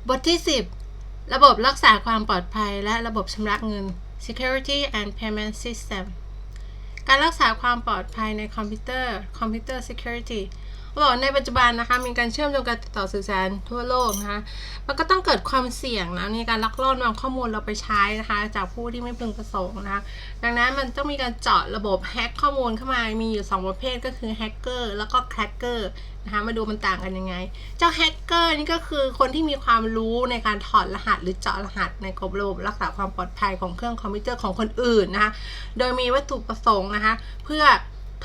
บทที่ 10 ระบบรักษาความปลอดภัยและระบบชำระเงิน Security and Payment System การรักษาความปลอดภัยในคอมพิวเตอร์ Computer Security บอกในปัจจุบันนะคะมีการเชื่อมโยงการติดต่อสื่อสารทั่วโลกนะคะมันก็ต้องเกิดความเสี่ยงนะในการลักลอบนำข้อมูลเราไปใช้นะคะจากผู้ที่ไม่พึงประสงค์นะคะดังนั้นมันต้องมีการเจาะระบบแฮ็กข้อมูลเข้ามามีอยู่2ประเภทก็คือแฮกเกอร์แล้วก็แคร็กเกอร์นะคะมาดูมันต่างกันยังไงเจ้าแฮกเกอร์นี่ก็คือคนที่มีความรู้ในการถอดรหัสหรือเจาะรหัสในระบบรักษาความปลอดภัยของเครื่องคอมพิวเตอร์ของคนอื่นนะคะโดยมีวัตถุประสงค์นะคะเพื่อ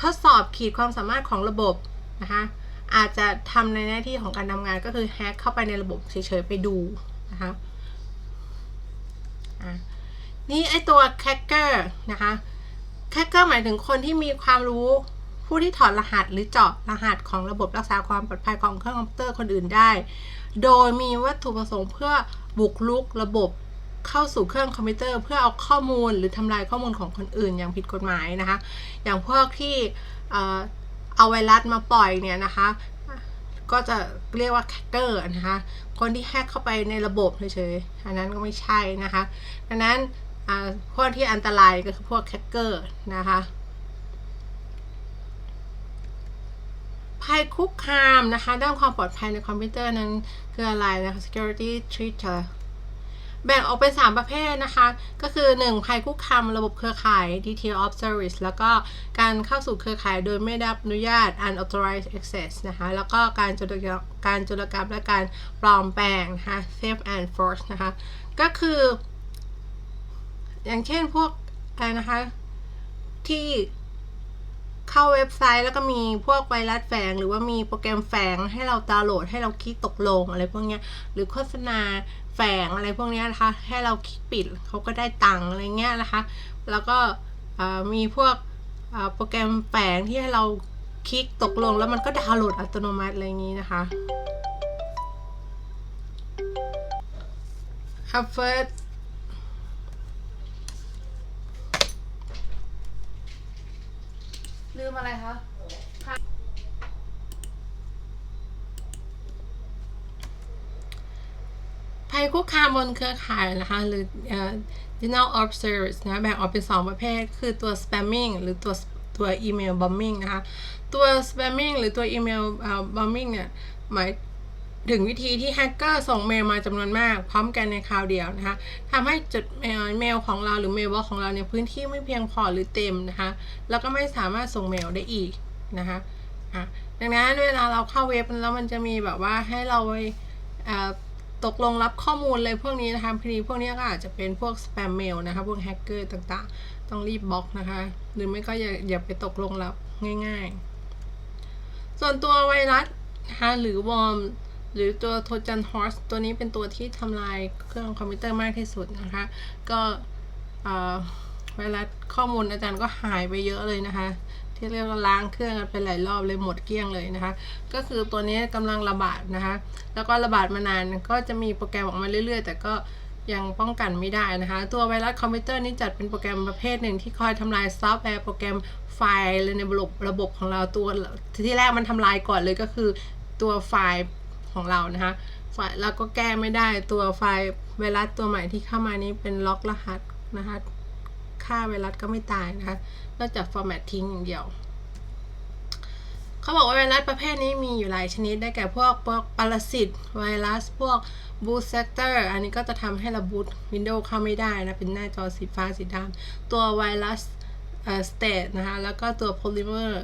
ทดสอบขีดความสามารถของระบบนะคะอาจจะทำในหน้าที่ของการทำงานก็คือแฮกเข้าไปในระบบเฉยๆไปดูนะคะนี่ไอตัวแคร็กเกอร์นะคะแคร็กเกอร์หมายถึงคนที่มีความรู้ผู้ที่ถอดรหัสหรือเจาะรหัสของระบบรักษาความปลอดภัยของเครื่องคอมพิวเตอร์คนอื่นได้โดยมีวัตถุประสงค์เพื่อบุกรุกระบบเข้าสู่เครื่องคอมพิวเตอร์เพื่อเอาข้อมูลหรือทำลายข้อมูลของคนอื่นอย่างผิดกฎหมายนะคะอย่างพวกที่เอาไวรัสมาปล่อยเนี่ยนะคะก็จะเรียกว่าแฮกเกอร์นะคะคนที่แฮกเข้าไปในระบบเฉยๆอันนั้นก็ไม่ใช่นะคะดังนั้นพวกที่อันตรายก็คือพวกแฮกเกอร์นะคะภัยคุกคามนะคะด้านความปลอดภัยในคอมพิวเตอร์นั้นคืออะไรนะคะ security threat แบ่งออกเป็น3ประเภทนะคะก็คือ1ภัยคุกคามระบบเครือข่าย detail of service แล้วก็การเข้าสู่เครือข่ายโดยไม่ได้รับอนุญาต unauthorized access นะคะแล้วก็การโจรกรรมและการปลอมแปลงนะคะ theft and force นะคะก็คืออย่างเช่นพวกอะไรนะคะที่เข้าเว็บไซต์แล้วก็มีพวกไวรัสแฝงหรือว่ามีโปรแกรมแฝงให้เราดาวน์โหลดให้เราคลิกตกลงอะไรพวกนี้หรือโฆษณาแฝงอะไรพวกนี้นะคะให้เราคลิกปิดเขาก็ได้ตังค์อะไรเงี้ยนะคะแล้วก็มีพวกโปรแกรมแฝงที่ให้เราคลิกตกลงแล้วมันก็ดาวน์โหลดอัตโนมัติอะไรอย่างนี้นะคะfirstลืมอะไรคะภัยคุกคามบนเครือข่ายนะคะหรือ denial of service นะแบ่งออกเป็น2ประเภทคือตัว spamming หรือตัวอีเมล bombing นะคะตัว spamming หรือตัวอีเมลbombing เนี่ยหมายถึงวิธีที่แฮกเกอร์ส่งเมลมาจำนวนมากพร้อมกันในคราวเดียวนะคะทำให้จดเมลของเราหรือเมลบ็อกของเราเนี่ยพื้นที่ไม่เพียงพอหรือเต็มนะคะแล้วก็ไม่สามารถส่งเมลได้อีกนะคะดังนั้นเวลาเราเข้าเว็บแล้วมันจะมีแบบว่าให้เราไปตกลงรับข้อมูลเลยพวกนี้นะคะพวกนี้ก็อาจจะเป็นพวกสแปมเมลนะคะพวกแฮกเกอร์ต่างๆต้องรีบบล็อกนะคะหรือไม่ก็อย่าไปตกลงรับง่ายๆส่วนตัวไวรัสนะคะหรือวอร์มหรือตัวโทจันฮอร์สตัวนี้เป็นตัวที่ทำลายเครื่องคอมพิวเตอร์มากที่สุดนะคะก็ไวรัสข้อมูลอาจารย์ก็หายไปเยอะเลยนะคะที่เรียกว่าล้างเครื่องกันไปหลายรอบเลยหมดเกลี้ยงเลยนะคะก็คือตัวนี้กำลังระบาดนะคะแล้วก็ระบาดมานานก็จะมีโปรแกรมออกมาเรื่อยๆแต่ก็ยังป้องกันไม่ได้นะคะตัวไวรัสคอมพิวเตอร์นี่จัดเป็นโปรแกรมประเภทหนึ่งที่คอยทำลายซอฟต์แวร์โปรแกรมไฟล์ในระบบของเราตัวที่แรกมันทำลายก่อนเลยก็คือตัวไฟล์ของเรานะคะแล้วก็แก้ไม่ได้ตัวไฟล์ไวรัสตัวใหม่ที่เข้ามานี้เป็นล็อกรหัสนะคะฆ่าไวรัสก็ไม่ตายนะคะนอกจากฟอร์แมตทิ้งอย่างเดียวเขาบอกว่าไวรัสประเภทนี้มีอยู่หลายชนิดได้แก่พวกปรสิตไวรัสพวกบูตเซกเตอร์อันนี้ก็จะทำให้เราบูต Windows เข้าไม่ได้นะเป็นหน้าจอสีฟ้าสีดำตัวไวรัสสเตทนะคะแล้วก็ตัวโพลิเมอร์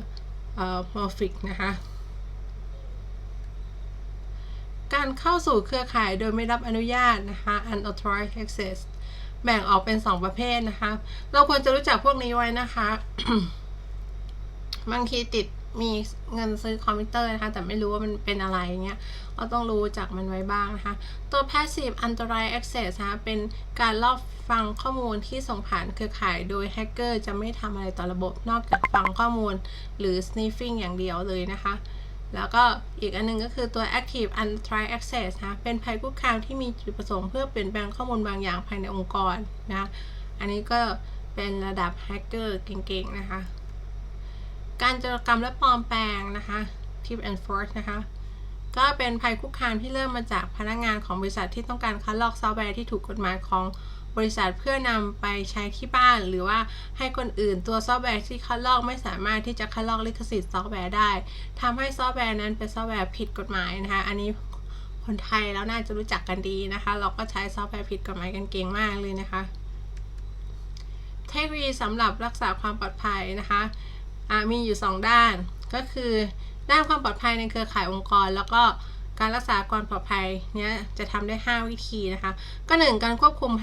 มอร์ฟิกนะคะการเข้าสู่เครือข่ายโดยไม่รับอนุญาตนะคะ unauthorized access แบ่งออกเป็น2ประเภทนะคะเราควรจะรู้จักพวกนี้ไว้นะคะ บางทีมีเงินซื้อคอมพิวเตอร์นะคะแต่ไม่รู้ว่ามันเป็นอะไรเงี้ยเราต้องรู้จักมันไว้บ้างนะคะตัว passive unauthorized access นะคะเป็นการลอบฟังข้อมูลที่ส่งผ่านเครือข่ายโดยแฮกเกอร์จะไม่ทำอะไรต่อระบบนอกจากฟังข้อมูลหรือ sniffing อย่างเดียวเลยนะคะแล้วก็อีกอันนึงก็คือตัว active unauthorized access นะเป็นภัยคุกคามที่มีจุดประสงค์เพื่อเปลี่ยนแปลงข้อมูลบางอย่างภายในองค์กรนะอันนี้ก็เป็นระดับแฮกเกอร์เก่งๆนะคะการโจรกรรมและปลอมแปลงนะคะ Tip and Force นะคะ ก็เป็นภัยคุกคามที่เริ่มมาจากพนักงานของบริษัทที่ต้องการคัดลอกซอฟต์แวร์ที่ถูกกฎหมายของบริษัทเพื่อนำไปใช้ที่บ้านหรือว่าให้คนอื่นตัวซอฟต์แวร์ที่คัดลอกไม่สามารถที่จะคัดลอกลิขสิทธิ์ซอฟต์แวร์ได้ทำให้ซอฟต์แวร์นั้นเป็นซอฟต์แวร์ผิดกฎหมายนะคะอันนี้คนไทยแล้วน่าจะรู้จักกันดีนะคะเราก็ใช้ซอฟต์แวร์ผิดกฎหมายกันเก่งมากเลยนะคะเทคโนโลยีสำหรับรักษาความปลอดภัยนะคะมีอยู่2ด้านก็คือด้านความปลอดภัยในเครือข่ายองค์กรแล้วก็การรักษาความปลอดภัยเนี้ยจะทำได้5วิธีนะคะก็1การควบคุม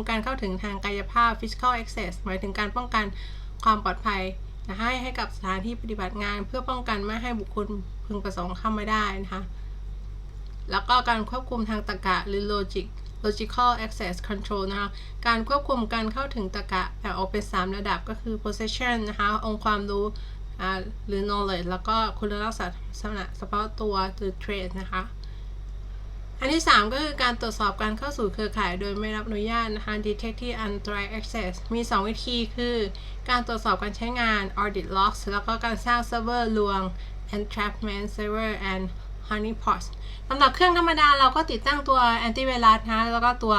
การเข้าถึงทางกายภาพ physical access หมายถึงการป้องกันความปลอดภัยนะคะให้กับสถานที่ปฏิบัติงานเพื่อป้องกันไม่ให้บุคคลพึงประสงค์เข้าไม่ได้นะคะแล้วก็การควบคุมทางตรรกะหรือ logical access control นะคะการควบคุมการเข้าถึงตรรกะแบ่งออกเป็น3ระดับก็คือ possession นะคะองค์ความรู้หรือ knowledge แล้วก็คุณลักษณะเฉพาะตัวหรือ trait นะคะอันที่3ก็คือการตรวจสอบการเข้าสู่เครือข่ายโดยไม่รับอนุญาตนะคะ detecting unauthorized access มี2วิธีคือการตรวจสอบการใช้งาน audit logs แล้วก็การสร้างเซิร์ฟเวอร์ลวง entrapment server and honeypots สำหรับเครื่องธรรมดาเราก็ติดตั้งตัว antivirus นะแล้วก็ตัว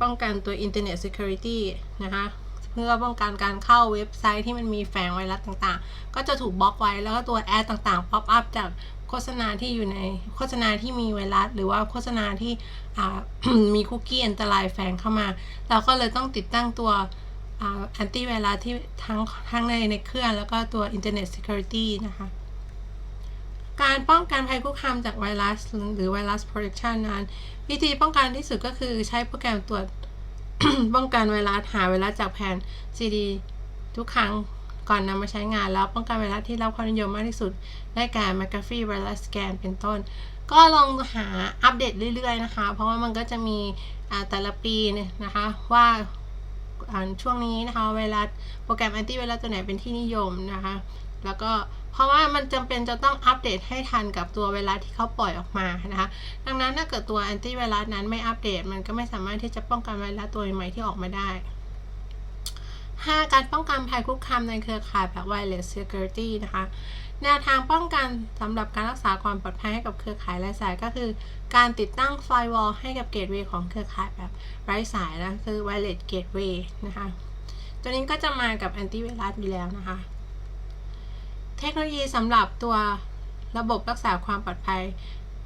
ป้องกันตัว internet security นะคะเพื่อป้องกันการเข้าเว็บไซต์ที่มันมีแฝงไวรัสต่างๆก็จะถูกบล็อกไว้แล้วก็ตัวแอดต่างๆ pop up จากโฆษณาที่อยู่ในโฆษณาที่มีไวรัสหรือว่าโฆษณาที่มีคุกกี้อันตรายแฝงเข้ามาเราก็เลยต้องติดตั้งตัวแอนตี้ไวรัสที่ทั้งในเครื่องแล้วก็ตัว Internet Security นะคะการป้องกันภัยคุกคามจากไวรัสหรือไวรัส protection นั้นวิธีป้องกันที่สุดก็คือใช้โปรแกรมตรวจ ป้องกันไวรัสหาไวรัสจากแผ่น CD ทุกครั้งก่อนนำมาใช้งานแล้วป้องกันไวรัสที่รับความนิยมมากที่สุดได้แก่ McAfee Virus Scan เป็นต้นก็ลองหาอัปเดตเรื่อยๆนะคะเพราะว่ามันก็จะมีแต่ละปีเนี่ยนะคะว่าช่วงนี้นะคะไวรัสโปรแกรมแอนตี้ไวรัสตัวไหนเป็นที่นิยมนะคะแล้วก็เพราะว่ามันจำเป็นจะต้องอัปเดตให้ทันกับตัวไวรัสที่เขาปล่อยออกมานะคะดังนั้นถ้าเกิดตัวแอนตี้ไวรัสนั้นไม่อัปเดตมันก็ไม่สามารถที่จะป้องกันไวรัสตัวใหม่ที่ออกมาได้5การป้องกันภัยคุกคามในเครือข่ายแบบ Wireless Security นะคะแนวทางป้องกันสำหรับการรักษาความปลอดภัยให้กับเครือข่ายไร้สายก็คือการติดตั้ง Firewall ให้กับ Gateway ของเครือข่ายแบบไร้สายนะคือ Wireless Gateway นะคะตัวนี้ก็จะมากับแอนตี้ไวรัสอยู่แล้วนะคะเทคโนโลยีสำหรับตัวระบบรักษาความปลอดภัย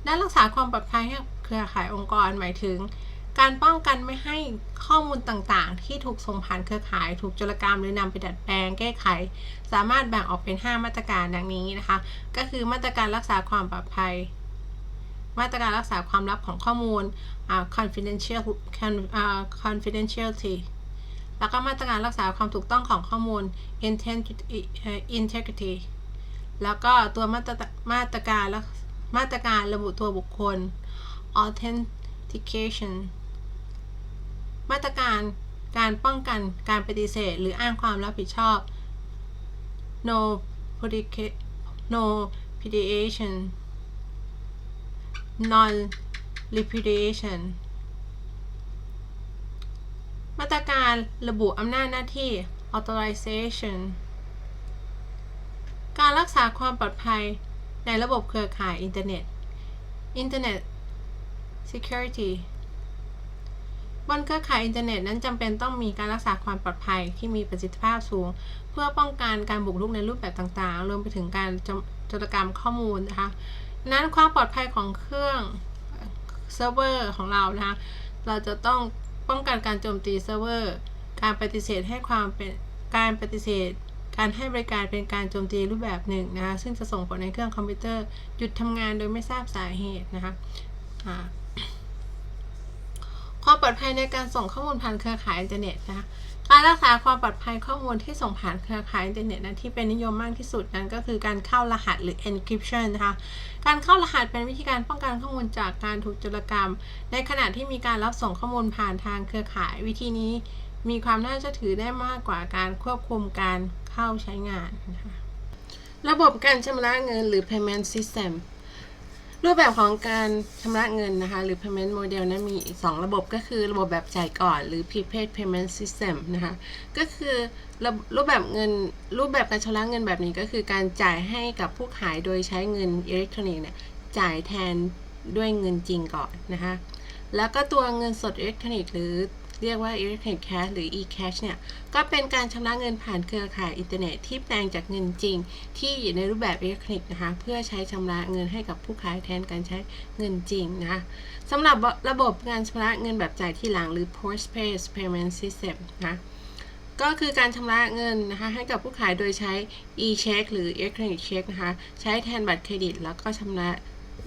ด้านรักษาความปลอดภัยให้เครือข่ายองค์กรหมายถึงการป้องกันไม่ให้ข้อมูลต่างๆที่ถูกส่งผ่านเครือข่ายถูกโจรกรรมหรือนำไปดัดแปลงแก้ไขสามารถแบ่งออกเป็น5มาตรการดังนี้นะคะก็คือมาตรการรักษาความปลอดภัยมาตรการรักษาความลับของข้อมูลconfidentiality แล้วก็มาตรการรักษาความถูกต้องของข้อมูล integrity แล้วก็ตัวมาตรการระบุตัวบุคคล authentication มาตรการการป้องกันการปฏิเสธหรืออ้างความรับผิดชอบ no repudiation non repudiation มาตรการระบุอำนาจหน้าที่ authorization การรักษาความปลอดภัยในระบบเครือข่ายอินเทอร์เน็ต security บนเครือข่ายอินเทอร์เน็ตนั้นจำเป็นต้องมีการรักษาความปลอดภัยที่มีประสิทธิภาพสูงเพื่อป้องกันการบุกรุกในรูปแบบต่างๆรวมไปถึงการโจรกรรมข้อมูลนะคะนั้นความปลอดภัยของเครื่องเซิร์ฟเวอร์ของเรานะคะเราจะต้องป้องกันการโจมตีเซิร์ฟเวอร์การปฏิเสธการให้บริการเป็นการโจมตีรูปแบบหนึ่งนะคะซึ่งจะส่งผลในเครื่องคอมพิวเตอร์หยุดทำงานโดยไม่ทราบสาเหตุนะคะความปลอดภัยในการส่งข้อมูลผ่านเครือข่ายอินเทอร์เน็ตนะคะการรักษาความปลอดภัยข้อมูลที่ส่งผ่านเครือข่ายอินเทอร์เน็ตนั้นที่เป็นนิยมมากที่สุดนั้นก็คือการเข้ารหัสหรือ encryption นะคะการเข้ารหัสเป็นวิธีการป้องกันข้อมูลจากการถูกโจรกรรมในขณะที่มีการรับส่งข้อมูลผ่านทางเครือข่ายวิธีนี้มีความน่าเชื่อถือได้มากกว่าการควบคุมการเข้าใช้งานนะคะระบบการชำระเงินหรือ payment system รูปแบบของการชำระเงินนะคะหรือ payment model นั้นมีอีก2ระบบก็คือระบบแบบจ่ายก่อนหรือ prepaid payment system นะคะก็คือรูปแบบการชำระเงินแบบนี้ก็คือการจ่ายให้กับผู้ขายโดยใช้เงินอิเล็กทรอนิกส์เนี่ย จ่ายแทนด้วยเงินจริงก่อนนะคะแล้วก็ตัวเงินสดอิเล็กทรอนิกส์หรือเรียกว่าอิเล็กทรอนิกส์แคชหรือ e-cash เนี่ยก็เป็นการชำระเงินผ่านเครือข่ายอินเทอร์เน็ตที่แปลงจากเงินจริงที่อยู่ในรูปแบบอิเล็กทรอนิกส์นะคะเพื่อใช้ชำระเงินให้กับผู้ขายแทนการใช้เงินจริงนะคะสำหรับระบบการชำระเงินแบบจ่ายที่หลังหรือ postpaid payment system นะก็คือการชำระเงินนะคะให้กับผู้ขายโดยใช้ e-check หรือ electronic check นะคะใช้แทนบัตรเครดิตแล้วก็ชำระ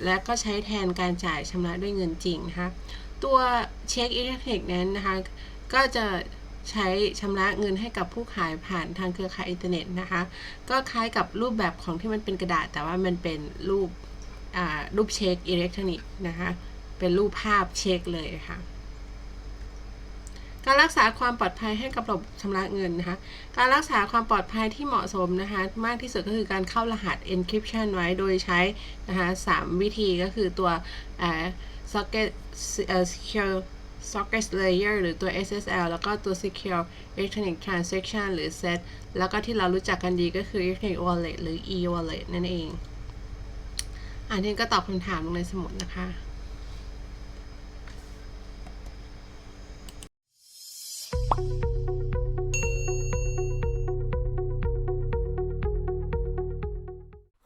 และก็ใช้แทนการจ่ายชำระด้วยเงินจริงนะคะตัวเช็คอิเล็กทรอนิกส์นั้นนะคะก็จะใช้ชำระเงินให้กับผู้ขายผ่านทางเครือข่ายอินเทอร์เน็ตนะคะก็คล้ายกับรูปแบบของที่มันเป็นกระดาษแต่ว่ามันเป็นรูปเช็คอิเล็กทรอนิกส์นะคะเป็นรูปภาพเช็คเลยค่ะการรักษาความปลอดภัยให้กับระบบชำระเงินนะคะการรักษาความปลอดภัยที่เหมาะสมนะคะมากที่สุดก็คือการเข้ารหัส encryption ไว้โดยใช้นะคะ3วิธีก็คือตัวsocket secure socket layer หรือตัว SSL แล้วก็ตัว secure electronic transaction หรือ SET แล้วก็ที่เรารู้จักกันดีก็คือ electronic wallet หรือ e-wallet นั่นเองอันนี้ก็ตอบคำถามลงในสมุดนะคะ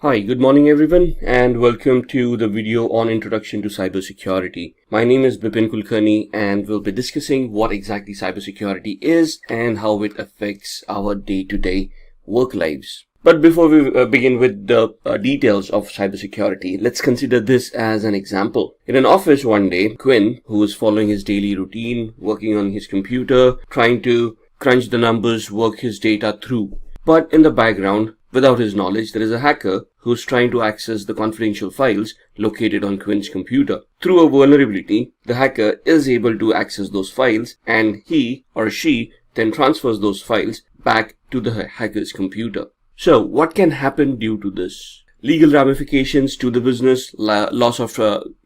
Hi, good morning everyone and welcome to the video on Introduction to Cybersecurity. My name is Bipin Kulkarni and we'll be discussing what exactly cybersecurity is and how it affects our day-to-day work lives. But before we begin with the details of cybersecurity, let's consider this as an example. In an office one day, Quinn, who was following his daily routine, working on his computer, trying to crunch the numbers, work his data through. But in the background, without his knowledge, there is a hacker who's trying to access the confidential files located on Quinn's computer. Through a vulnerability, the hacker is able to access those files and he or she then transfers those files back to the hacker's computer. So what can happen due to this? Legal ramifications to the business, loss of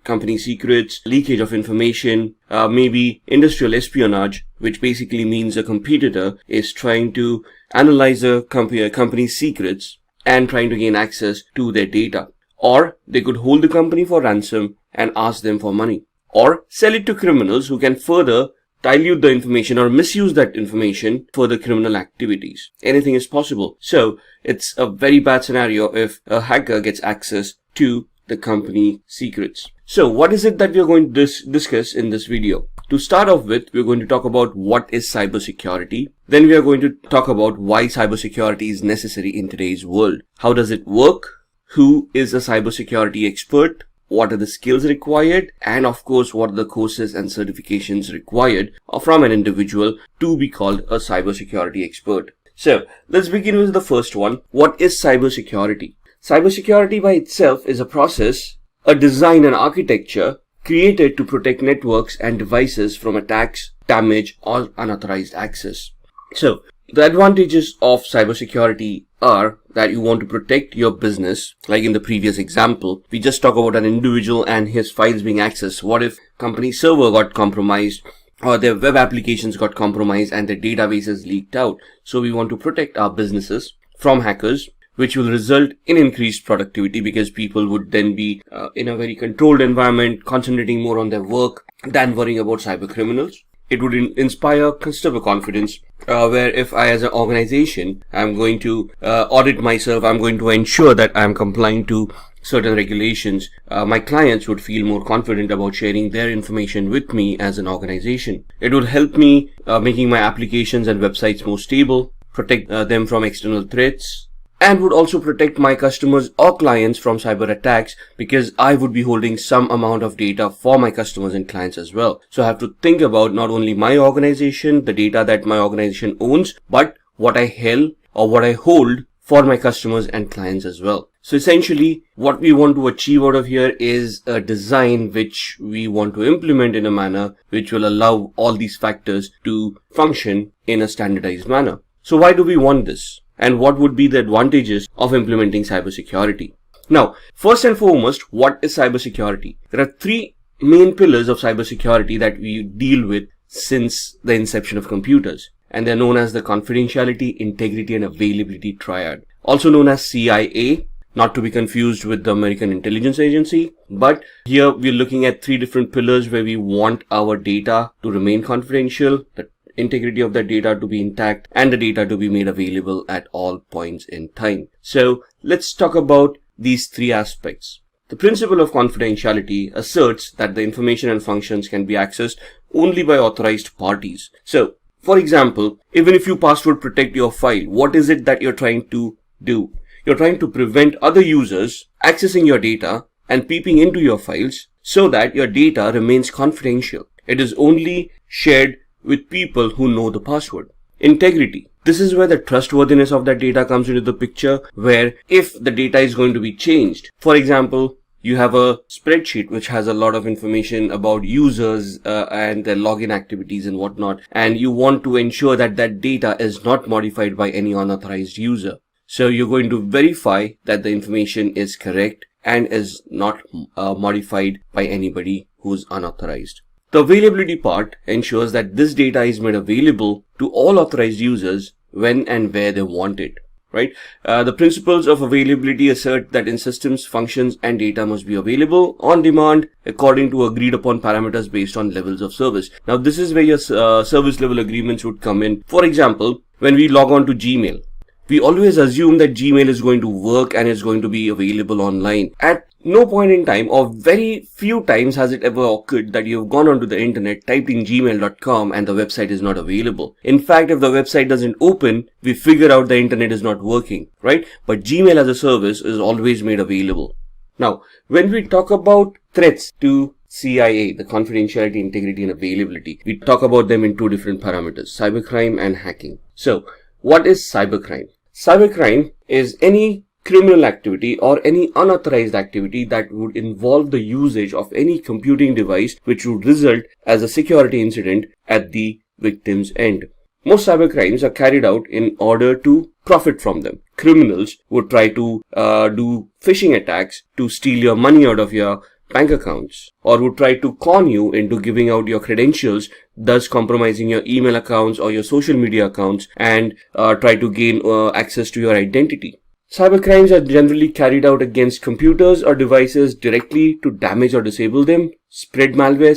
company secrets, leakage of information, maybe industrial espionage, which basically means a competitor is trying to analyze a company's secrets and trying to gain access to their data. Or they could hold the company for ransom and ask them for money. Or sell it to criminals who can further dilute the information or misuse that information for the criminal activities. Anything is possible. So it's a very bad scenario if a hacker gets access to the company secrets. So what is it that we are going to discuss in this video? To start off with, we're going to talk about what is cybersecurity. Then we are going to talk about why cybersecurity is necessary in today's world. How does it work? Who is a cybersecurity expert? What are the skills required? And of course, what are the courses and certifications required from an individual to be called a cybersecurity expert? So let's begin with the first one. What is cybersecurity? Cybersecurity by itself is a process, a design and architecture created to protect networks and devices from attacks, damage, or unauthorized access. So the advantages of cybersecurity are that you want to protect your business. Like in the previous example, we just talk about an individual and his files being accessed. What if company server got compromised or their web applications got compromised and their databases leaked out? So we want to protect our businesses from hackers, which will result in increased productivity because people would then be in a very controlled environment, concentrating more on their work than worrying about cyber criminals. It would inspire customer confidence, where if I as an organization, I'm going to audit myself, I'm going to ensure that I'm complying to certain regulations, my clients would feel more confident about sharing their information with me as an organization. It would help me making my applications and websites more stable, protect them from external threats, and would also protect my customers or clients from cyber attacks because I would be holding some amount of data for my customers and clients as well. So I have to think about not only my organization, the data that my organization owns, but what I held or what I hold for my customers and clients as well. So essentially, what we want to achieve out of here is a design which we want to implement in a manner which will allow all these factors to function in a standardized manner. So why do we want this? And what would be the advantages of implementing cybersecurity? Now, first and foremost, what is cybersecurity? There are three main pillars of cybersecurity that we deal with since the inception of computers, and they're known as the confidentiality, integrity, and availability triad, also known as CIA. not to be confused with the American Intelligence Agency. But here we're looking at three different pillars where we want our data to remain confidential, the integrity of the data to be intact, and the data to be made available at all points in time. So let's talk about these three aspects. The principle of confidentiality asserts that the information and functions can be accessed only by authorized parties. So, for example, even if you password protect your file, what is it that you're trying to do? You're trying to prevent other users accessing your data and peeping into your files so that your data remains confidential. It is only shared with people who know the password. Integrity. This is where the trustworthiness of that data comes into the picture, where if the data is going to be changed, for example, you have a spreadsheet which has a lot of information about users and their login activities and whatnot, and you want to ensure that that data is not modified by any unauthorized user. So you're going to verify that the information is correct and is not modified by anybody who's unauthorized. The availability part ensures that this data is made available to all authorized users when and where they want it, right? The principles of availability assert that in systems, functions and data must be available on demand according to agreed upon parameters based on levels of service. Now, this is where your service level agreements would come in. For example, when we log on to Gmail, we always assume that Gmail is going to work and is going to be available online. At no point in time, or very few times, has it ever occurred that you've gone onto the internet, typed in gmail.com and the website is not available. In fact, if the website doesn't open, we figure out the internet is not working, right? But Gmail as a service is always made available. Now, when we talk about threats to CIA, the confidentiality, integrity and availability, we talk about them in two different parameters, cybercrime and hacking. So, what is cybercrime? Cybercrime is any criminal activity or any unauthorized activity that would involve the usage of any computing device which would result as a security incident at the victim's end. Most cybercrimes are carried out in order to profit from them. Criminals would try to do phishing attacks to steal your money out of your bank accounts, or would try to con you into giving out your credentials, thus compromising your email accounts or your social media accounts, and try to gain access to your identity. Cybercrimes are generally carried out against computers or devices directly to damage or disable them, spread malware,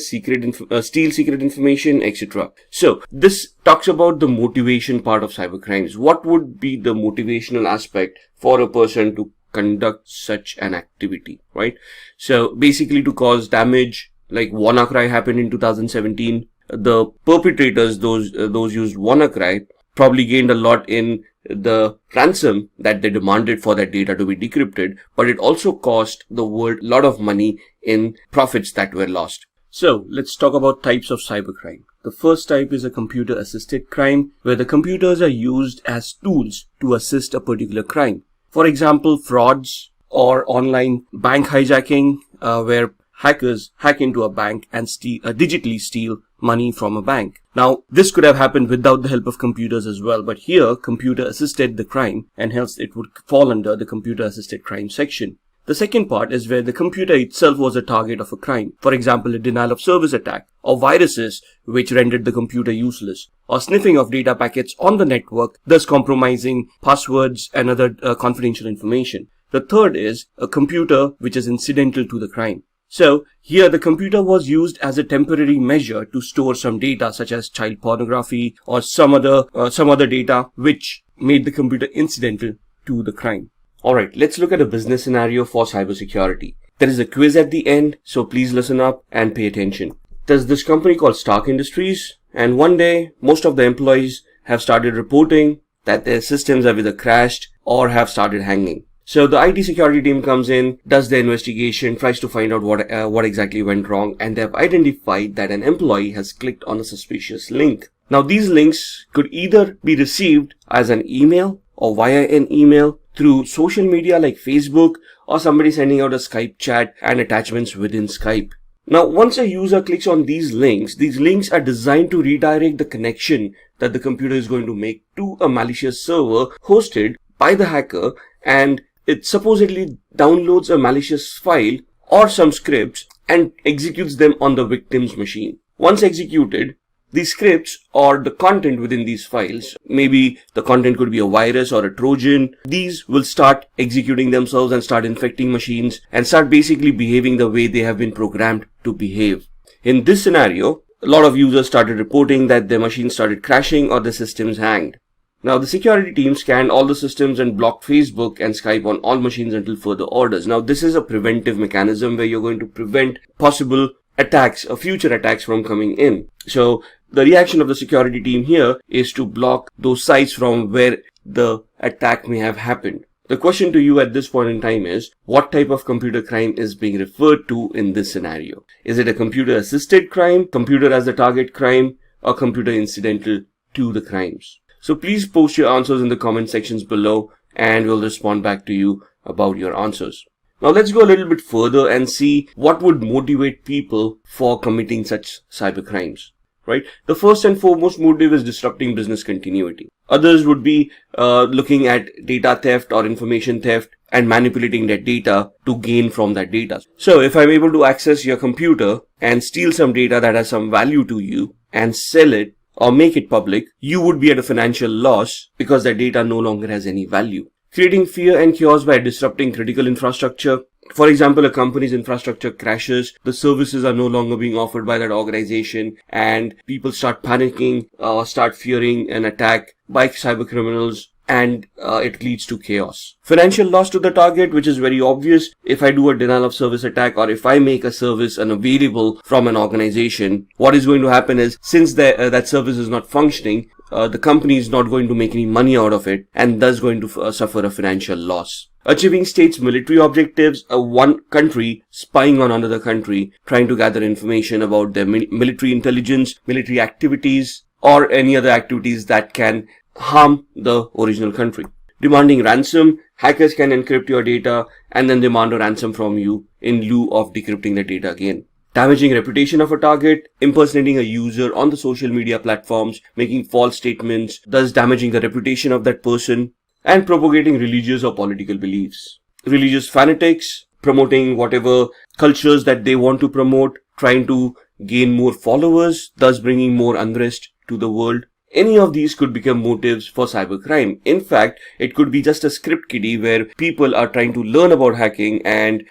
steal secret information, etc. So this talks about the motivation part of cybercrimes. What would be the motivational aspect for a person to conduct such an activity, right? So basically to cause damage, like WannaCry happened in 2017. The perpetrators, those used WannaCry, probably gained a lot in the ransom that they demanded for that data to be decrypted, but it also cost the world a lot of money in profits that were lost. So let's talk about types of cybercrime. The first type is a computer-assisted crime, where the computers are used as tools to assist a particular crime. For example, frauds or online bank hijacking, where hackers hack into a bank and digitally steal money from a bank. Now, this could have happened without the help of computers as well, but here, computer assisted the crime, and hence it would fall under the computer assisted crime section. The second part is where the computer itself was a target of a crime. For example, a denial of service attack, or viruses which rendered the computer useless, or sniffing of data packets on the network, thus compromising passwords and other confidential information. The third is a computer which is incidental to the crime. So here the computer was used as a temporary measure to store some data such as child pornography or some other data which made the computer incidental to the crime. Alright, let's look at a business scenario for cybersecurity. There is a quiz at the end, so please listen up and pay attention. There's this company called Stark Industries, and one day most of the employees have started reporting that their systems have either crashed or have started hanging. So the IT security team comes in, does the investigation, tries to find out what exactly went wrong, and they have identified that an employee has clicked on a suspicious link. Now these links could either be received as an email or via an email through social media like Facebook, or somebody sending out a Skype chat and attachments within Skype. Now once a user clicks on these links are designed to redirect the connection that the computer is going to make to a malicious server hosted by the hacker, and it supposedly downloads a malicious file or some scripts and executes them on the victim's machine. Once executed, These scripts or the content within these files, maybe the content could be a virus or a Trojan, these will start executing themselves and start infecting machines and start basically behaving the way they have been programmed to behave. In this scenario, a lot of users started reporting that their machines started crashing or the systems hanged. Now, the security team scanned all the systems and blocked Facebook and Skype on all machines until further orders. Now, this is a preventive mechanism where you're going to prevent possible attacks or future attacks from coming in. So, the reaction of the security team here is to block those sites from where the attack may have happened. The question to you at this point in time is, what type of computer crime is being referred to in this scenario? Is it a computer-assisted crime, computer as the target crime, or computer incidental to the crimes? So please post your answers in the comment sections below and we'll respond back to you about your answers. Now let's go a little bit further and see what would motivate people for committing such cyber crimes, right? The first and foremost motive is disrupting business continuity. Others would be looking at data theft or information theft and manipulating that data to gain from that data. So if I'm able to access your computer and steal some data that has some value to you and sell it or make it public, you would be at a financial loss because that data no longer has any value. Creating fear and chaos by disrupting critical infrastructure. For example, a company's infrastructure crashes, the services are no longer being offered by that organization, and people start panicking, start fearing an attack by cyber criminals, and it leads to chaos. Financial loss to the target, which is very obvious. If I do a denial of service attack or if I make a service unavailable from an organization, what is going to happen is, since that service is not functioning, the company is not going to make any money out of it and thus going to suffer a financial loss. Achieving states' military objectives, one country spying on another country, trying to gather information about their military intelligence, military activities, or any other activities that can harm the original country. Demanding ransom, hackers can encrypt your data and then demand a ransom from you in lieu of decrypting the data again. Damaging reputation of a target, impersonating a user on the social media platforms, making false statements, thus damaging the reputation of that person, and propagating religious or political beliefs. Religious fanatics, promoting whatever cultures that they want to promote, trying to gain more followers, thus bringing more unrest to the world. Any of these could become motives for cybercrime. In fact, it could be just a script kiddie where people are trying to learn about hacking and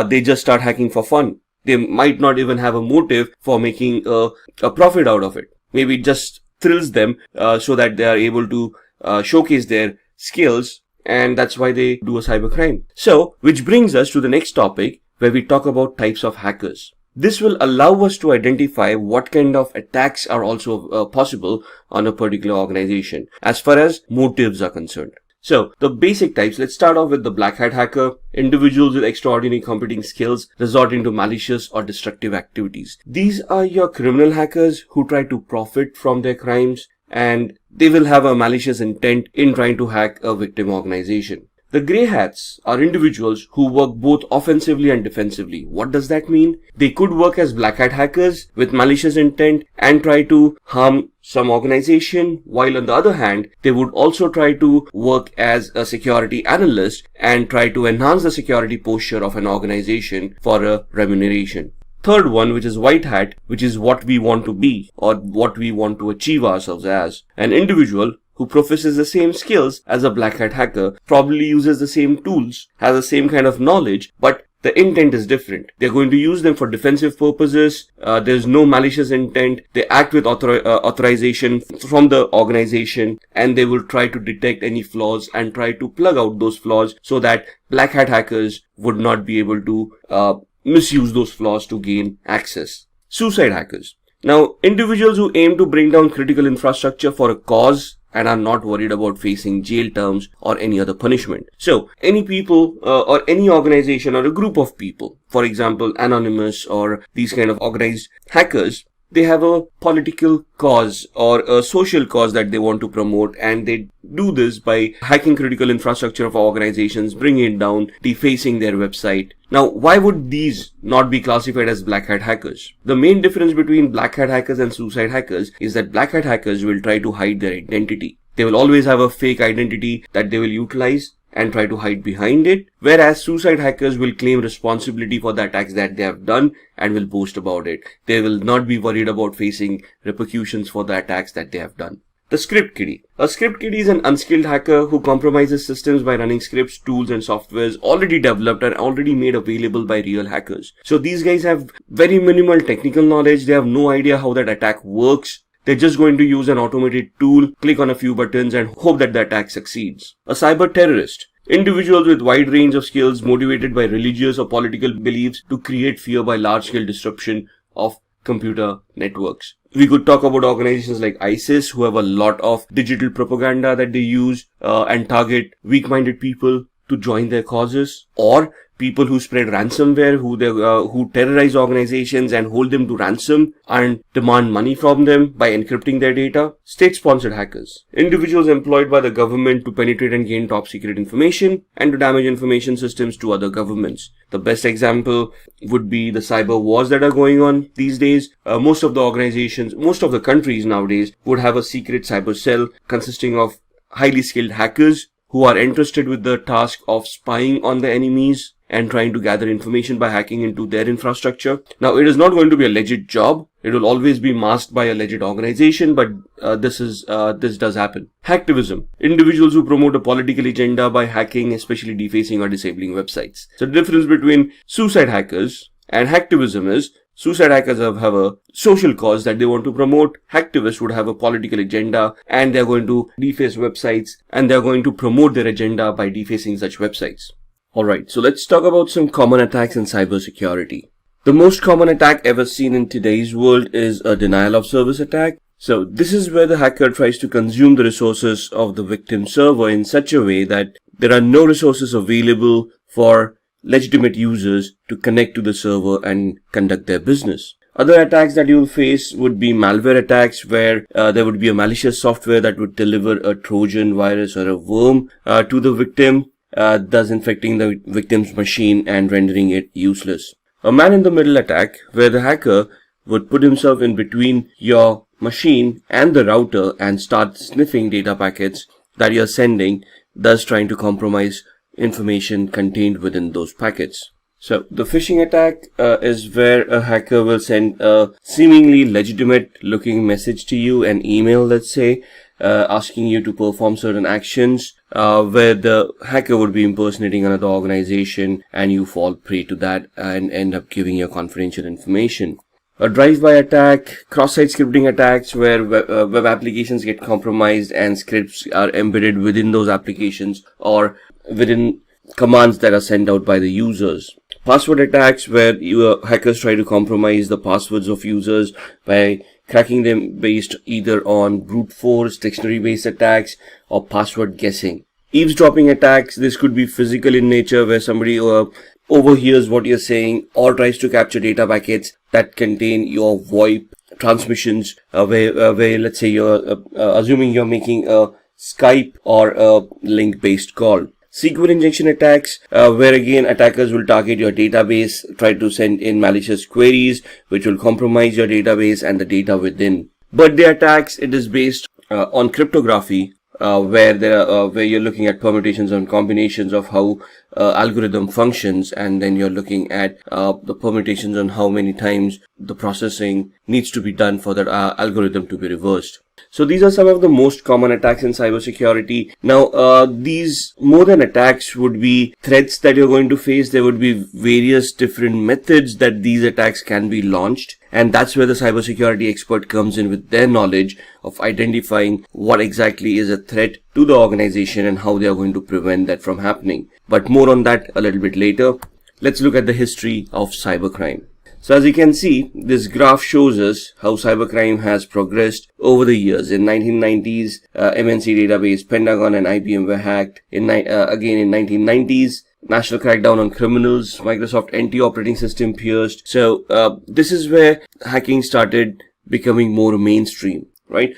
they just start hacking for fun. They might not even have a motive for making a profit out of it. Maybe it just thrills them so that they are able to showcase their skills, and that's why they do a cybercrime. So, which brings us to the next topic where we talk about types of hackers. This will allow us to identify what kind of attacks are also possible on a particular organization as far as motives are concerned. So, the basic types, let's start off with the black hat hacker. Individuals with extraordinary computing skills resorting to malicious or destructive activities. These are your criminal hackers who try to profit from their crimes, and they will have a malicious intent in trying to hack a victim organization. The grey hats are individuals who work both offensively and defensively. What does that mean? They could work as black hat hackers with malicious intent and try to harm some organization, while on the other hand, they would also try to work as a security analyst and try to enhance the security posture of an organization for a remuneration. Third one, which is white hat, which is what we want to be or what we want to achieve ourselves as. An individual who professes the same skills as a black hat hacker, probably uses the same tools, has the same kind of knowledge, but the intent is different. They're going to use them for defensive purposes. There's no malicious intent. They act with authorization from the organization, and they will try to detect any flaws and try to plug out those flaws so that black hat hackers would not be able to misuse those flaws to gain access. Suicide hackers. Now, individuals who aim to bring down critical infrastructure for a cause and are not worried about facing jail terms or any other punishment. So, any people or any organization or a group of people, for example, Anonymous or these kind of organized hackers, they have a political cause or a social cause that they want to promote, and they do this by hacking critical infrastructure of organizations, bringing it down, defacing their website. Now, why would these not be classified as black hat hackers? The main difference between black hat hackers and suicide hackers is that black hat hackers will try to hide their identity. They will always have a fake identity that they will utilize, and try to hide behind it, whereas suicide hackers will claim responsibility for the attacks that they have done and will boast about it. They will not be worried about facing repercussions for the attacks that they have done. The script kiddie. A script kiddie is an unskilled hacker who compromises systems by running scripts, tools and softwares already developed and already made available by real hackers. So these guys have very minimal technical knowledge. They have no idea how that attack works. They're just going to use an automated tool, click on a few buttons and hope that the attack succeeds. A cyber terrorist. Individuals with wide range of skills motivated by religious or political beliefs to create fear by large-scale disruption of computer networks. We could talk about organizations like ISIS, who have a lot of digital propaganda that they use and target weak-minded people to join their causes, or people who spread ransomware, who terrorize organizations and hold them to ransom and demand money from them by encrypting their data. State-sponsored hackers. Individuals employed by the government to penetrate and gain top-secret information and to damage information systems to other governments. The best example would be the cyber wars that are going on these days. Most of the countries nowadays would have a secret cyber cell consisting of highly skilled hackers who are entrusted with the task of spying on the enemies and trying to gather information by hacking into their infrastructure. Now, it is not going to be a legit job. It will always be masked by a legit organization, but this does happen. Hacktivism. Individuals who promote a political agenda by hacking, especially defacing or disabling websites. So the difference between suicide hackers and hacktivism is suicide hackers have a social cause that they want to promote. Hacktivists would have a political agenda and they're going to deface websites and they're going to promote their agenda by defacing such websites. Alright, so let's talk about some common attacks in cybersecurity. The most common attack ever seen in today's world is a denial of service attack. So this is where the hacker tries to consume the resources of the victim server in such a way that there are no resources available for legitimate users to connect to the server and conduct their business. Other attacks that you will face would be malware attacks, where there would be a malicious software that would deliver a Trojan virus or a worm to the victim, thus infecting the victim's machine and rendering it useless. A man-in-the-middle attack, where the hacker would put himself in between your machine and the router and start sniffing data packets that you're sending, thus trying to compromise information contained within those packets. So the phishing attack is where a hacker will send a seemingly legitimate looking message to you, an email, let's say, asking you to perform certain actions, where the hacker would be impersonating another organization and you fall prey to that and end up giving your confidential information. A drive-by attack, cross-site scripting attacks, where web applications get compromised and scripts are embedded within those applications or within commands that are sent out by the users. Password attacks, where hackers try to compromise the passwords of users by cracking them based either on brute force, dictionary-based attacks, or password guessing. Eavesdropping attacks, this could be physical in nature, where somebody overhears what you're saying or tries to capture data packets that contain your VoIP transmissions, where let's say you're assuming you're making a Skype or a link-based call. SQL injection attacks, where again attackers will target your database, try to send in malicious queries which will compromise your database and the data within. Birthday attacks, it is based on cryptography, where you're looking at permutations and combinations of how algorithm functions, and then you're looking at the permutations on how many times the processing needs to be done for that algorithm to be reversed. So these are some of the most common attacks in cybersecurity. Now, these more than attacks would be threats that you're going to face. There would be various different methods that these attacks can be launched. And that's where the cybersecurity expert comes in with their knowledge of identifying what exactly is a threat to the organization and how they are going to prevent that from happening. But more on that a little bit later. Let's look at the history of cybercrime. So as you can see, this graph shows us how cybercrime has progressed over the years. In 1990s, MNC database, Pentagon and IBM were hacked. Again in 1990s, national crackdown on criminals, Microsoft NT operating system pierced. So this is where hacking started becoming more mainstream, right?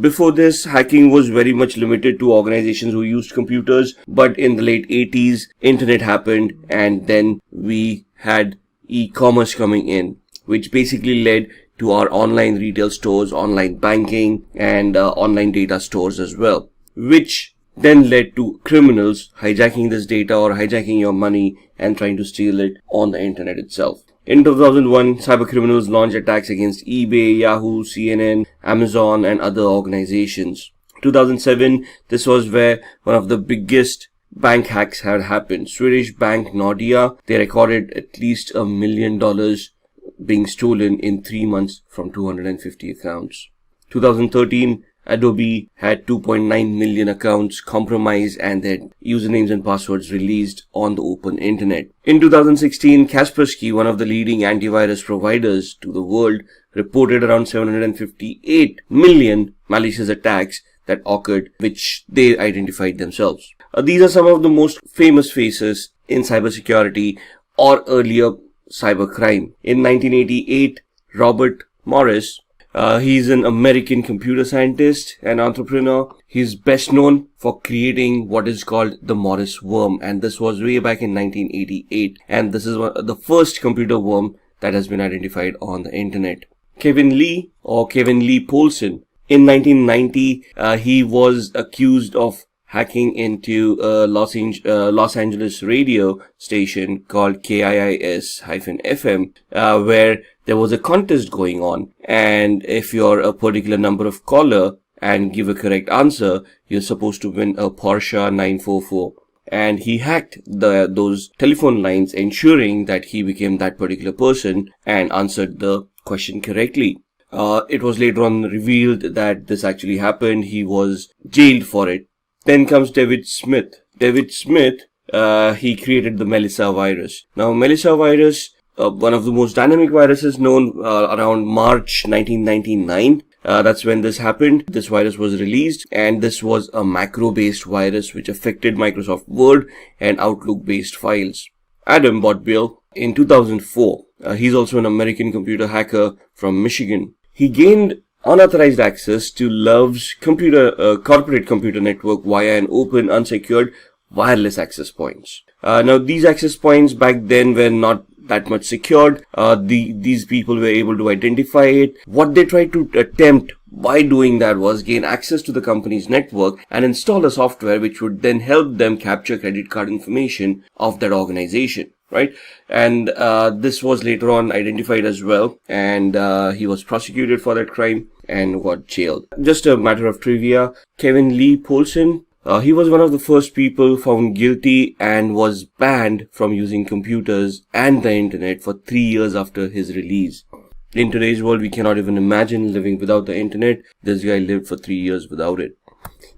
Before this, hacking was very much limited to organizations who used computers. But in the late 80s, internet happened, and then we had e-commerce coming in, which basically led to our online retail stores, online banking, and online data stores as well, which then led to criminals hijacking this data or hijacking your money and trying to steal it on the internet itself. In 2001, cybercriminals launched attacks against eBay, Yahoo, CNN, Amazon, and other organizations. 2007, this was where one of the biggest bank hacks had happened. Swedish bank Nordea, they recorded at least $1 million being stolen in 3 months from 250 accounts. 2013, Adobe had 2.9 million accounts compromised and their usernames and passwords released on the open internet. In 2016, Kaspersky, one of the leading antivirus providers to the world, reported around 758 million malicious attacks that occurred, which they identified themselves. These are some of the most famous faces in cybersecurity or earlier cybercrime. In 1988, Robert Morris, he's an American computer scientist and entrepreneur. He's best known for creating what is called the Morris worm, and this was way back in 1988, and this is the first computer worm that has been identified on the internet. Kevin Lee or Kevin Lee Polson, in 1990, he was accused of hacking into a Los Angeles radio station called KIIS-FM, where there was a contest going on, and if you're a particular number of caller and give a correct answer, you're supposed to win a Porsche 944. And he hacked those telephone lines, ensuring that he became that particular person and answered the question correctly. It was later on revealed that this actually happened. He was jailed for it. Then comes David Smith. David Smith, he created the Melissa virus. Now, Melissa virus, one of the most dynamic viruses known, around March 1999. That's when this happened. This virus was released, and this was a macro-based virus which affected Microsoft Word and Outlook-based files. Adam Botbill, in 2004, he's also an American computer hacker from Michigan. He gained unauthorized access to Love's corporate computer network via an open, unsecured, wireless access points. Now, these access points back then were not that much secured. These people were able to identify it. What they tried to attempt by doing that was gain access to the company's network and install a software which would then help them capture credit card information of that organization. Right, and this was later on identified as well, and he was prosecuted for that crime and got jailed. Just a matter of trivia, Kevin Lee Polson, he was one of the first people found guilty and was banned from using computers and the internet for 3 years after his release. In today's world, we cannot even imagine living without the internet. This guy lived for 3 years without it.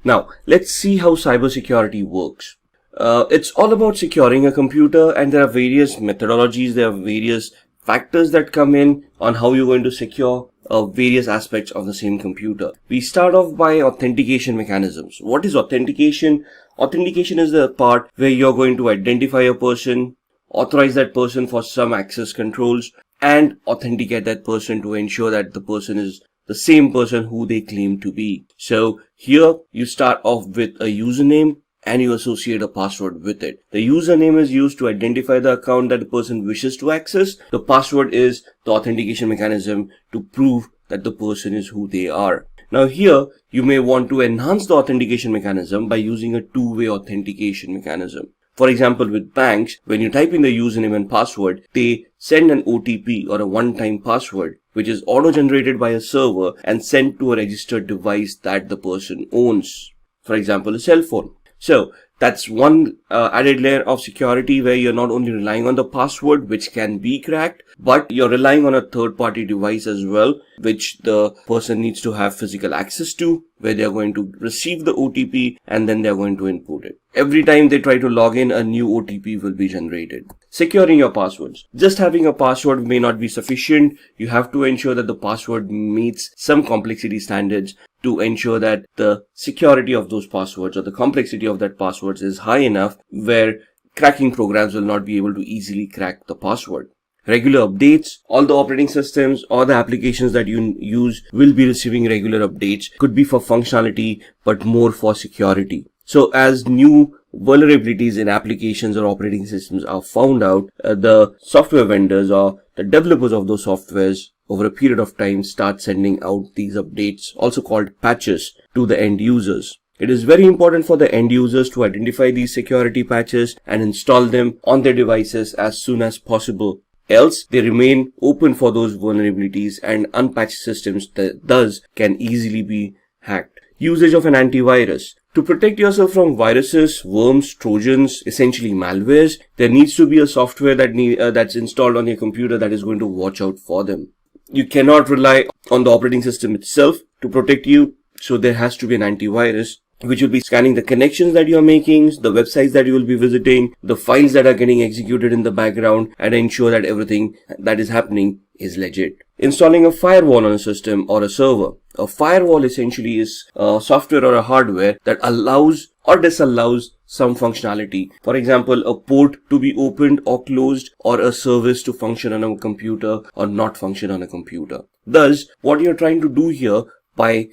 Now, let's see how cybersecurity works. It's all about securing a computer, and there are various methodologies, there are various factors that come in on how you're going to secure various aspects of the same computer. We start off by authentication mechanisms. What is authentication? Authentication is the part where you're going to identify a person, authorize that person for some access controls, and authenticate that person to ensure that the person is the same person who they claim to be. So here you start off with a username and you associate a password with it. The username is used to identify the account that the person wishes to access. The password is the authentication mechanism to prove that the person is who they are. Now here, you may want to enhance the authentication mechanism by using a two-way authentication mechanism. For example, with banks, when you type in the username and password, they send an OTP or a one-time password, which is auto-generated by a server and sent to a registered device that the person owns. For example, a cell phone. So that's one added layer of security where you're not only relying on the password, which can be cracked, but you're relying on a third-party device as well, which the person needs to have physical access to, where they're going to receive the OTP and then they're going to input it. Every time they try to log in, a new OTP will be generated. Securing your passwords. Just having a password may not be sufficient. You have to ensure that the password meets some complexity standards to ensure that the security of those passwords or the complexity of that passwords is high enough where cracking programs will not be able to easily crack the password. Regular updates. All the operating systems or the applications that you use will be receiving regular updates. Could be for functionality, but more for security. So as new vulnerabilities in applications or operating systems are found out, the software vendors or the developers of those softwares over a period of time start sending out these updates, also called patches, to the end users. It is very important for the end users to identify these security patches and install them on their devices as soon as possible. Else, they remain open for those vulnerabilities, and unpatched systems thus can easily be hacked. Usage of an antivirus. To protect yourself from viruses, worms, trojans, essentially malwares, there needs to be a software that's installed on your computer that is going to watch out for them. You cannot rely on the operating system itself to protect you, so there has to be an antivirus which will be scanning the connections that you are making, the websites that you will be visiting, the files that are getting executed in the background, and ensure that everything that is happening is legit. Installing a firewall on a system or a server. A firewall essentially is a software or a hardware that allows or disallows some functionality. For example, a port to be opened or closed, or a service to function on a computer or not function on a computer. Thus, what you're trying to do here by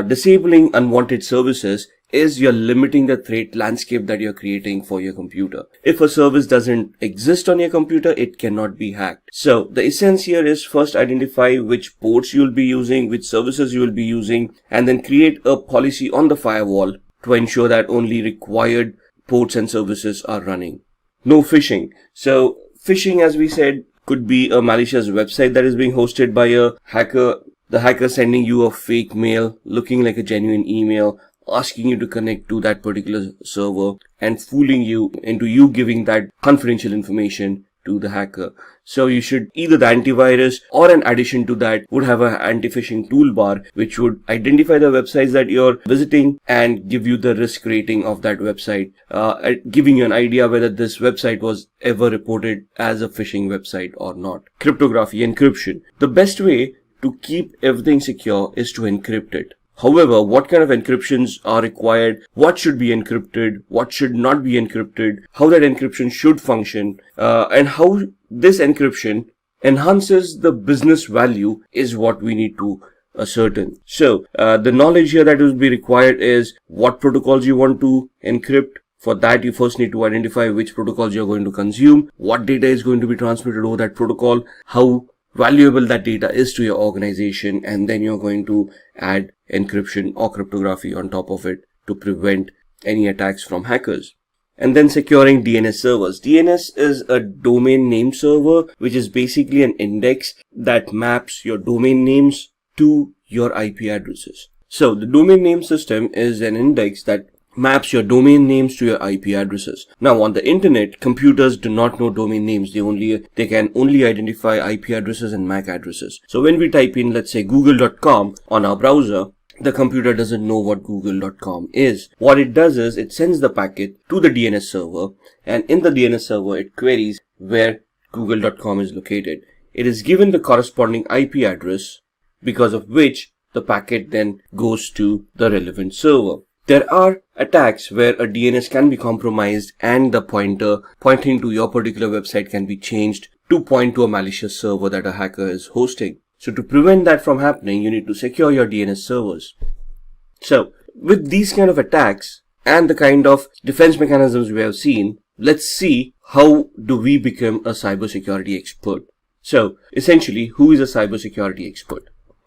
disabling unwanted services is you're limiting the threat landscape that you're creating for your computer. If a service doesn't exist on your computer, it cannot be hacked. So the essence here is first identify which ports you'll be using, which services you will be using, and then create a policy on the firewall to ensure that only required ports and services are running. No phishing. So phishing, as we said, could be a malicious website that is being hosted by a hacker. The hacker sending you a fake mail looking like a genuine email, asking you to connect to that particular server and fooling you into you giving that confidential information to the hacker. So you should either the antivirus or an addition to that would have an anti-phishing toolbar which would identify the websites that you're visiting and give you the risk rating of that website, giving you an idea whether this website was ever reported as a phishing website or not. Cryptography, encryption. The best way to keep everything secure is to encrypt it. However, what kind of encryptions are required, what should be encrypted, what should not be encrypted, how that encryption should function, and how this encryption enhances the business value is what we need to ascertain. So, the knowledge here that will be required is what protocols you want to encrypt. For that, you first need to identify which protocols you're going to consume, what data is going to be transmitted over that protocol, how valuable that data is to your organization, and then you're going to add encryption or cryptography on top of it to prevent any attacks from hackers. And then securing DNS servers. DNS is a domain name server, which is basically an index that maps your domain names to your IP addresses. So the domain name system is an index that maps your domain names to your IP addresses. Now on the internet, computers do not know domain names. They can only identify IP addresses and MAC addresses. So when we type in, let's say, google.com on our browser, the computer doesn't know what google.com is. What it does is it sends the packet to the DNS server, and in the DNS server it queries where google.com is located. It is given the corresponding IP address, because of which the packet then goes to the relevant server. There are attacks where a DNS can be compromised and the pointer pointing to your particular website can be changed to point to a malicious server that a hacker is hosting. So to prevent that from happening, you need to secure your DNS servers. So with these kind of attacks and the kind of defense mechanisms we have seen, let's see how do we become a cybersecurity expert. So essentially, who is a cybersecurity expert?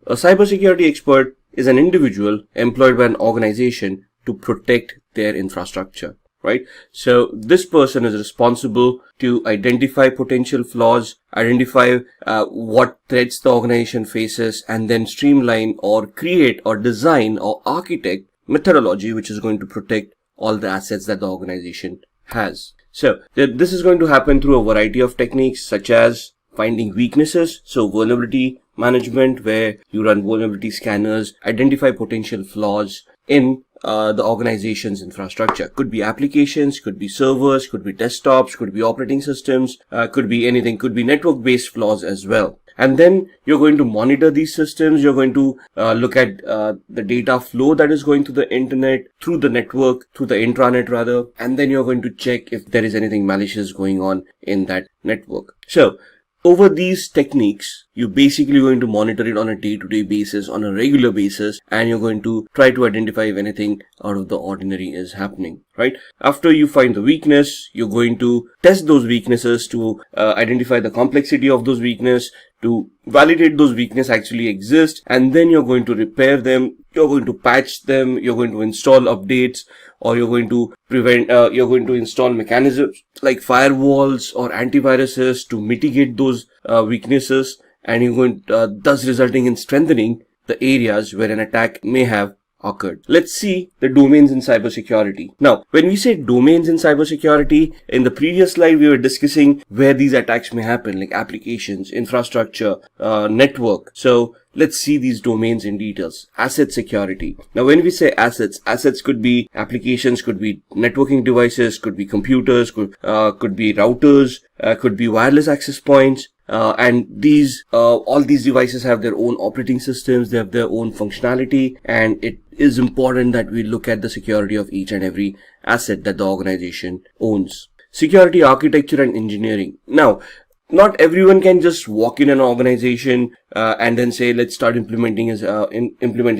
A cybersecurity expert is an individual employed by an organization to protect their infrastructure, right? So this person is responsible to identify potential flaws, identify what threats the organization faces, and then streamline or create or design or architect methodology which is going to protect all the assets that the organization has. So this is going to happen through a variety of techniques such as finding weaknesses, so vulnerability management, where you run vulnerability scanners, identify potential flaws in the organization's infrastructure. Could be applications, could be servers, could be desktops, could be operating systems, could be anything, could be network-based flaws as well. And then you're going to monitor these systems. You're going to look at the data flow that is going to the internet, through the network, through the intranet rather, and then you're going to check if there is anything malicious going on in that network. So over these techniques, you're basically going to monitor it on a day-to-day basis, on a regular basis, and you're going to try to identify if anything out of the ordinary is happening, right? After you find the weakness, you're going to test those weaknesses to identify the complexity of those weaknesses, to validate those weaknesses actually exist, and then you're going to repair them, you're going to patch them, you're going to install updates, or you're going to you're going to install mechanisms like firewalls or antiviruses to mitigate those weaknesses, and you're going thus resulting in strengthening the areas where an attack may have occurred. Let's see the domains in cybersecurity. Now, when we say domains in cybersecurity, in the previous slide we were discussing where these attacks may happen, like applications, infrastructure, network. So let's see these domains in details. Asset security. Now, when we say assets could be applications, could be networking devices, could be computers, could be routers, could be wireless access points. And these all these devices have their own operating systems, they have their own functionality, and it is important that we look at the security of each and every asset that the organization owns. Security architecture and engineering. Now, not everyone can just walk in an organization and then say, let's start implementing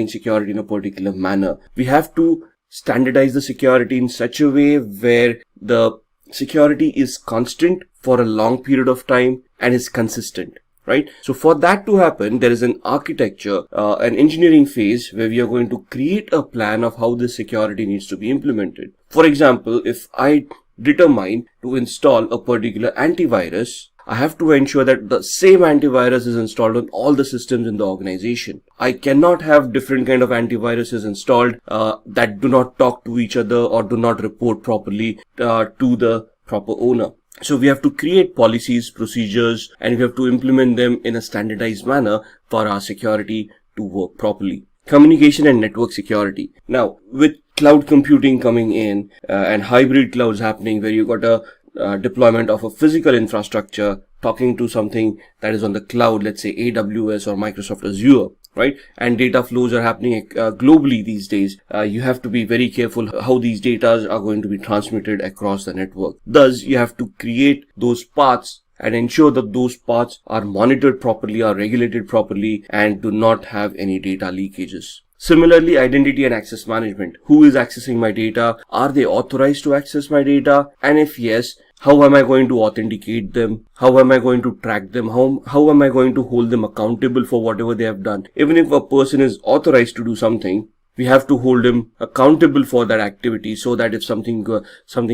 security in a particular manner. We have to standardize the security in such a way where the security is constant for a long period of time and is consistent, right? So for that to happen, there is an architecture, an engineering phase where we are going to create a plan of how this security needs to be implemented. For example, if I determine to install a particular antivirus, I have to ensure that the same antivirus is installed on all the systems in the organization. I cannot have different kind of antiviruses installed that do not talk to each other or do not report properly to the proper owner. So we have to create policies, procedures, and we have to implement them in a standardized manner for our security to work properly. Communication and network security. Now, with cloud computing coming in and hybrid clouds happening, where you got a deployment of a physical infrastructure talking to something that is on the cloud, let's say AWS or Microsoft Azure, right? And data flows are happening globally these days. You have to be very careful how these data are going to be transmitted across the network. Thus, you have to create those paths and ensure that those paths are monitored properly, are regulated properly, and do not have any data leakages. Similarly, identity and access management. Who is accessing my data? Are they authorized to access my data? And if yes, how am I going to authenticate them? How am I going to track them? How am I going to hold them accountable for whatever they have done? Even if a person is authorized to do something, we have to hold him accountable for that activity so that if something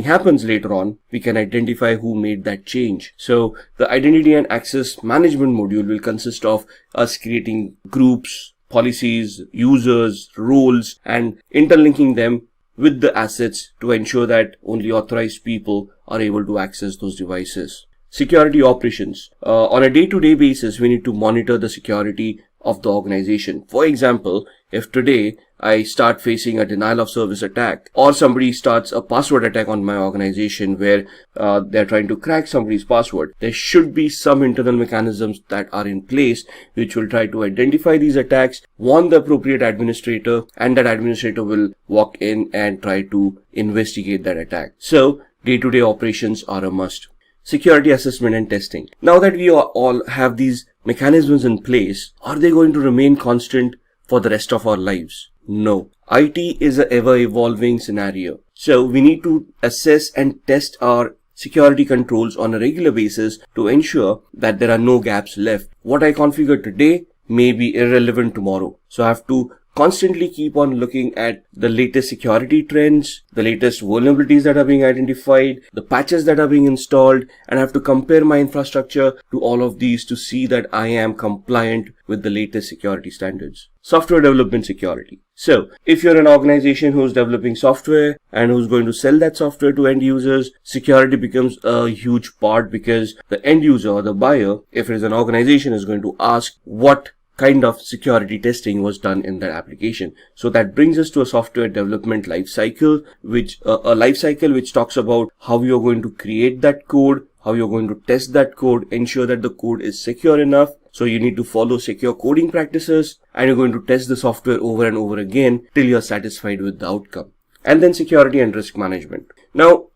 happens later on, we can identify who made that change. So the identity and access management module will consist of us creating groups, policies, users, roles, and interlinking them with the assets to ensure that only authorized people are able to access those devices. Security operations. On a day-to-day basis, we need to monitor the security of the organization. For example, if today I start facing a denial of service attack, or somebody starts a password attack on my organization where they're trying to crack somebody's password, there should be some internal mechanisms that are in place which will try to identify these attacks, warn the appropriate administrator, and that administrator will walk in and try to investigate that attack. So day-to-day operations are a must. Security assessment and testing. Now that we all have these mechanisms in place, are they going to remain constant for the rest of our lives? No. IT is an ever-evolving scenario. So we need to assess and test our security controls on a regular basis to ensure that there are no gaps left. What I configure today may be irrelevant tomorrow. So I have to constantly keep on looking at the latest security trends, the latest vulnerabilities that are being identified, the patches that are being installed, and I have to compare my infrastructure to all of these to see that I am compliant with the latest security standards. Software development security. So if you're an organization who's developing software and who's going to sell that software to end users, security becomes a huge part, because the end user or the buyer, if it is an organization, is going to ask what kind of security testing was done in that application. So that brings us to a software development life cycle, which talks about how you're going to create that code, how you're going to test that code, ensure that the code is secure enough. So you need to follow secure coding practices, and you're going to test the software over and over again till you're satisfied with the outcome. And then security and risk management. Now,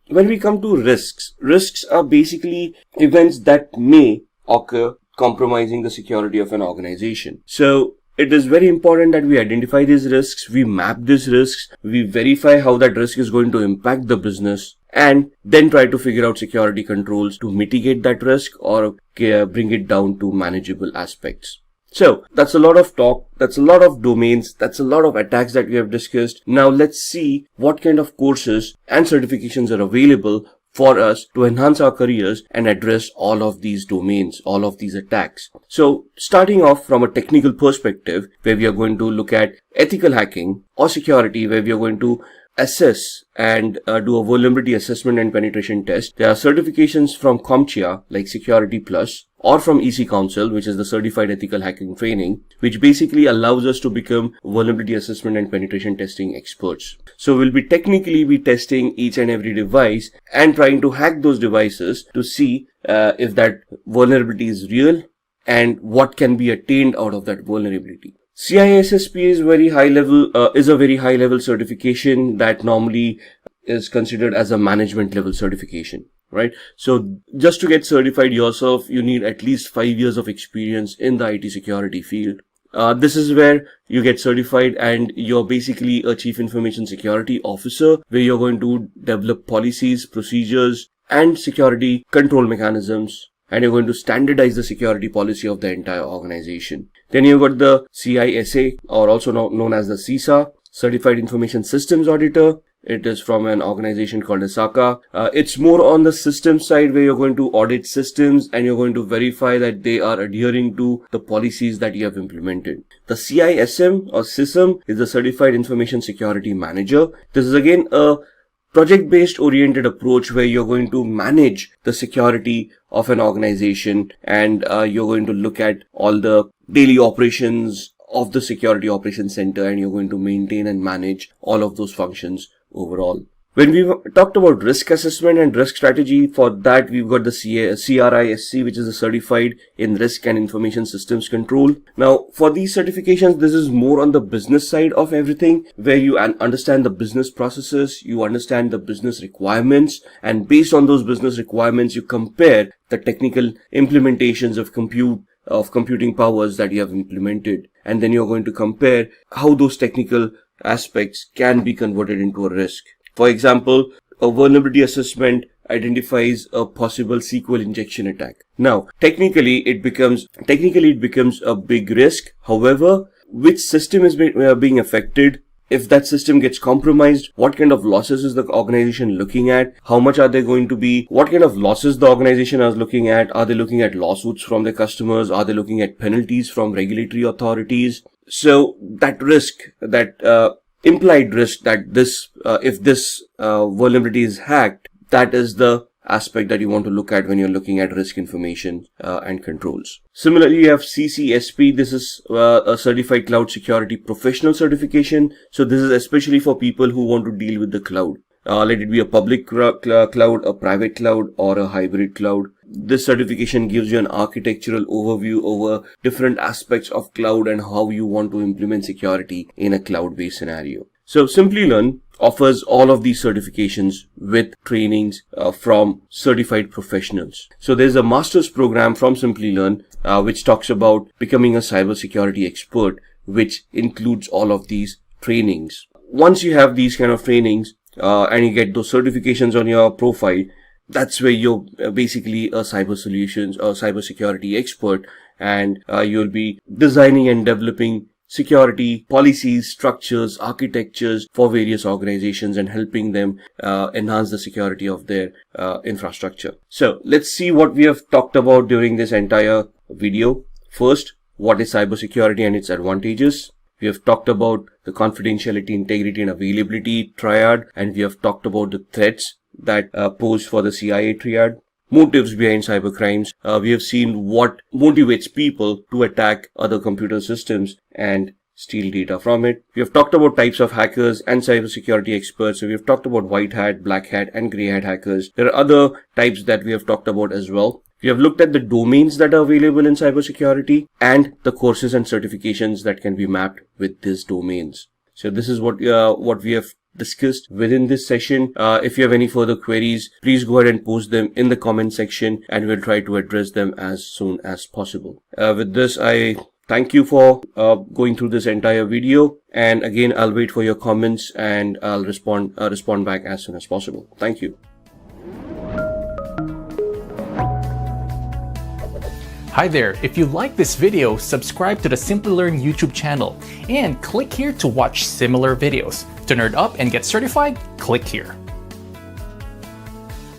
when we come to risks are basically events that may occur compromising the security of an organization. So it is very important that we identify these risks, we map these risks, we verify how that risk is going to impact the business, and then try to figure out security controls to mitigate that risk or bring it down to manageable aspects. So that's a lot of talk, that's a lot of domains, that's a lot of attacks that we have discussed. Now let's see what kind of courses and certifications are available for us to enhance our careers and address all of these domains, all of these attacks. So starting off from a technical perspective, where we are going to look at ethical hacking or security, where we are going to assess and do a vulnerability assessment and penetration test. There are certifications from CompTIA like Security Plus, or from EC Council, which is the Certified Ethical Hacking Training, which basically allows us to become vulnerability assessment and penetration testing experts. So we'll be technically testing each and every device and trying to hack those devices to see if that vulnerability is real and what can be attained out of that vulnerability. CISSP is a very high level certification that normally is considered as a management level certification, right? So just to get certified yourself, you need at least 5 years of experience in the IT security field. This is where you get certified and you're basically a chief information security officer, where you're going to develop policies, procedures, and security control mechanisms, and you're going to standardize the security policy of the entire organization. Then you've got the CISA, or also known as the CISA, Certified Information Systems Auditor. It is from an organization called ASACA. It's more on the system side, where you're going to audit systems and you're going to verify that they are adhering to the policies that you have implemented. The CISM or SISM is the Certified Information Security Manager. This is again a project-based oriented approach where you're going to manage the security of an organization, and you're going to look at all the daily operations of the security operations center, and you're going to maintain and manage all of those functions overall. When we talked about risk assessment and risk strategy, for that we've got the CRISC, which is a Certified in Risk and Information Systems Control. Now, for these certifications, this is more on the business side of everything, where you understand the business processes, you understand the business requirements, and based on those business requirements, you compare the technical implementations of computing powers that you have implemented, and then you're going to compare how those technical aspects can be converted into a risk. For example, a vulnerability assessment identifies a possible SQL injection attack. Now, technically it becomes a big risk. However, which system is being affected? If that system gets compromised, what kind of losses is the organization looking at? How much are they going to be? What kind of losses the organization is looking at? Are they looking at lawsuits from their customers? Are they looking at penalties from regulatory authorities? So that risk, that implied risk that if this vulnerability is hacked, that is the aspect that you want to look at when you're looking at risk information and controls. Similarly, you have CCSP. This is a Certified Cloud Security Professional certification. So this is especially for people who want to deal with the cloud. Let it be a public cloud, a private cloud, or a hybrid cloud. This certification gives you an architectural overview over different aspects of cloud and how you want to implement security in a cloud-based scenario. So Simplilearn offers all of these certifications with trainings from certified professionals. So there's a master's program from Simplilearn which talks about becoming a cybersecurity expert, which includes all of these trainings. Once you have these kind of trainings and you get those certifications on your profile, that's where you're basically a cybersecurity expert, and you'll be designing and developing security policies, structures, architectures for various organizations and helping them enhance the security of their infrastructure. So let's see what we have talked about during this entire video. First, what is cybersecurity and its advantages? We have talked about the confidentiality, integrity, and availability triad, and we have talked about the threats that pose for the CIA triad. Motives behind cybercrimes. We have seen what motivates people to attack other computer systems and steal data from it. We have talked about types of hackers and cybersecurity experts. So we have talked about white hat, black hat, and gray hat hackers. There are other types that we have talked about as well. We have looked at the domains that are available in cybersecurity and the courses and certifications that can be mapped with these domains. So this is what we have discussed within this session. If you have any further queries, please go ahead and post them in the comment section, and we'll try to address them as soon as possible. With this, I thank you for going through this entire video, and again, I'll wait for your comments and I'll respond back as soon as possible. Thank you. Hi there, if you like this video, subscribe to the Simplilearn YouTube channel and click here to watch similar videos. To nerd up and get certified, click here.